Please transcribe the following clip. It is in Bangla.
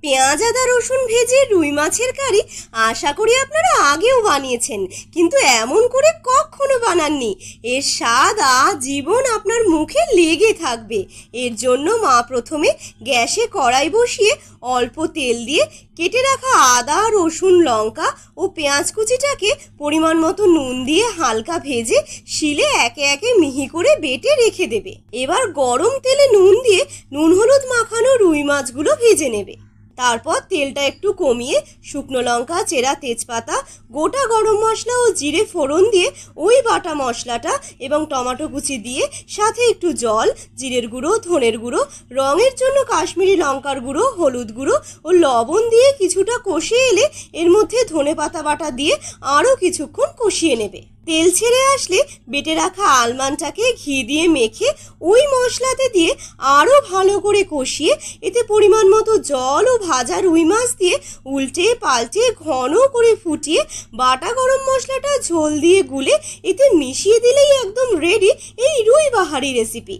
পেঁয়াজ আদা রসুন ভেজে রুই মাছের কারি আশা করি আপনারা আগেও বানিয়েছেন, কিন্তু এমন করে কখনো বানাননি। এর স্বাদ আজীবন আপনার মুখে লেগে থাকবে। এর জন্য মা প্রথমে গ্যাসে কড়াই বসিয়ে অল্প তেল দিয়ে কেটে রাখা আদা রসুন লঙ্কা ও পেঁয়াজ কুচিটাকে পরিমাণ মতো নুন দিয়ে হালকা ভেজে শিলে একে একে মিহি করে বেটে রেখে দেবে। এবার গরম তেলে নুন দিয়ে নুন হলুদ মাখানো রুই মাছগুলো ভেজে নেবে। তারপর তেলটা একটু কমিয়ে শুকনো লঙ্কা চেরা তেজপাতা গোটা গরম মশলা ও জিরে ফোড়ন দিয়ে ওই বাটা মশলাটা এবং টমেটো কুচি দিয়ে সাথে একটু জল, জিরের গুঁড়ো, ধনের গুঁড়ো, রঙের জন্য কাশ্মীরি লঙ্কার গুঁড়ো, হলুদ গুঁড়ো ও লবণ দিয়ে কিছুটা কষিয়ে এলে এর মধ্যে ধনেপাতা বাটা দিয়ে আরও কিছুক্ষণ কষিয়ে নেবে। তেল ছেড়ে আসলে বেটে রাখা আলমানটাকে ঘি দিয়ে মেখে ওই মশলাতে দিয়ে আরও ভালো করে কষিয়ে এতে পরিমাণ মতো জল ও ভাজা রুই মাছ দিয়ে উল্টে পাল্টে ঘন করে ফুটিয়ে বাটা গরম মশলাটা ঝোল দিয়ে গুলে এতে মিশিয়ে দিলেই একদম রেডি এই রুই বাহারি রেসিপি।